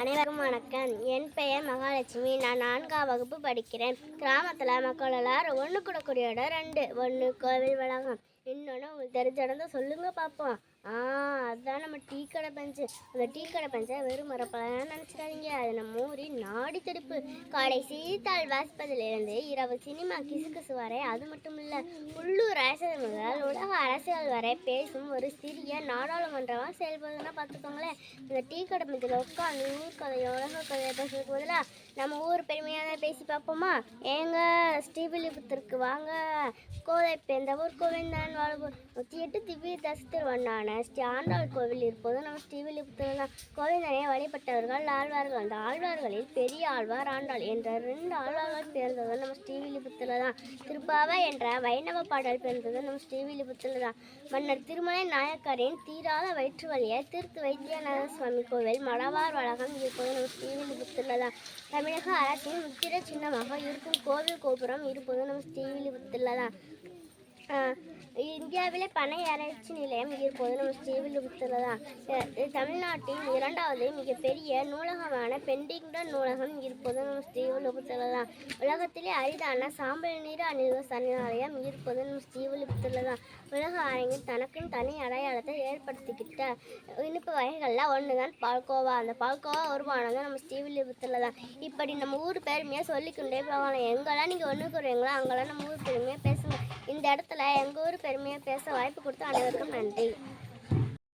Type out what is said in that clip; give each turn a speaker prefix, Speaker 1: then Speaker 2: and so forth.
Speaker 1: அனைவருக்கும் வணக்கம். என் பெயர் மகாலட்சுமி. நான் 4ஆம் வகுப்பு படிக்கிறேன். கிராமத்தில் மக்கள் எல்லாரும் ஒன்று கூடக்கூடிய இடம் ரெண்டு. ஒன்று கோவில் வளாகம், இன்னொன்று உங்களுக்கு தெரிஞ்ச இடம் தான் சொல்லுங்க பார்ப்போம். அதுதான் நம்ம டீ கடை பெஞ்சு. அந்த டீ கடை பெஞ்சை வெறும் மரப்பழம் நினச்சிடாதீங்க. அது நம்ம ஊரின் நாடி துடிப்பு. காலை செய்தித்தாள் வாசிப்பதிலிருந்து இரவு சினிமா கிசுகிசு வரை, அது மட்டும் இல்லை உள்ளூர் அரசியல் முதல் உலக அரசியல் வரை பேசும் ஒரு சிறிய நாடாளுமன்றமாக செயல்படுதுன்னா பார்த்துக்கோங்களேன். இந்த டீ கடை பெஞ்சில் உட்காந்து ஊர் கதையோ உலக கதையை பேசுறது பதிலாக நம்ம ஊர் பெருமையாக தான் பேசி பார்ப்போமா? ஏங்க ஸ்ரீவில்லிபுத்தூருக்கு வாங்க. இந்த ஊர் கோவில் தான் வாழ்வு 108 திவ்ய தசத்தில் ஒன்றான ஸ்ரீ ஆண்டாள் கோவில் இருப்பது நம்ம ஸ்ரீவில்லிபுத்தூர் தான். கோவிந்தனை வழிபட்டவர்கள் ஆழ்வார்கள். அந்த ஆழ்வார்களில் பெரிய ஆழ்வார் ஆண்டாள் என்ற 2 ஆழ்வார்கள் பிறந்தது நம்ம ஸ்ரீவில்லிபுத்தூர் தான். திருப்பாவை என்ற வைணவ பாடல் பிறந்தது நம்ம ஸ்ரீவில்லிபுத்தூர் தான். மன்னர் திருமலை நாயக்கரின் தீராத வயிற்று வழியை தீர்த்து வைத்தியநாத சுவாமி கோவில் மடவார் வளாகம் இருப்பது நம்ம ஸ்ரீவில்லிபுத்தூர் தான். தமிழக அரசின் முத்திர சின்னமாக இருக்கும் கோவில் கோபுரம் இருப்பது நம்ம ஸ்ரீவில்லிபுத்தூர் தான். இந்தியாவிலே பனை ஆராய்ச்சி நிலையம் இருப்பது நம்ம ஸ்ரீவில்லிபுத்தூர் தான். தமிழ்நாட்டின் 2வது மிகப்பெரிய நூலகமான பெண்டிங்டன் நூலகம் இருப்பது நம்ம ஸ்ரீவில்லிபுத்தூர் தான். உலகத்திலே அரிதான சாம்பல் நீர் அணிவு சரணாலயம் இருப்பது நம்ம ஸ்ரீவில்லிபுத்தூர் தான். உலக அரங்கில் தனக்குன்னு தனி அடையாளத்தை ஏற்படுத்திக்கிட்ட இனிப்பு வகைகளில் ஒன்று தான் பால்கோவா. அந்த பால்கோவா உருவானது நம்ம ஸ்ரீவில்லிபுத்தூர் தான். இப்படி நம்ம ஊர் பெருமையாக சொல்லிக்கொண்டே போகலாம். எங்கெல்லாம் நீங்கள் ஒன்று கூறுவீங்களோ அங்கெல்லாம் நம்ம ஊர் பெருமையாக பேசுங்க. இந்த இடத்துல எங்கள் ஊர் பெருமையாக பேச வாய்ப்பு கொடுத்த அனைவருக்கும் நன்றி.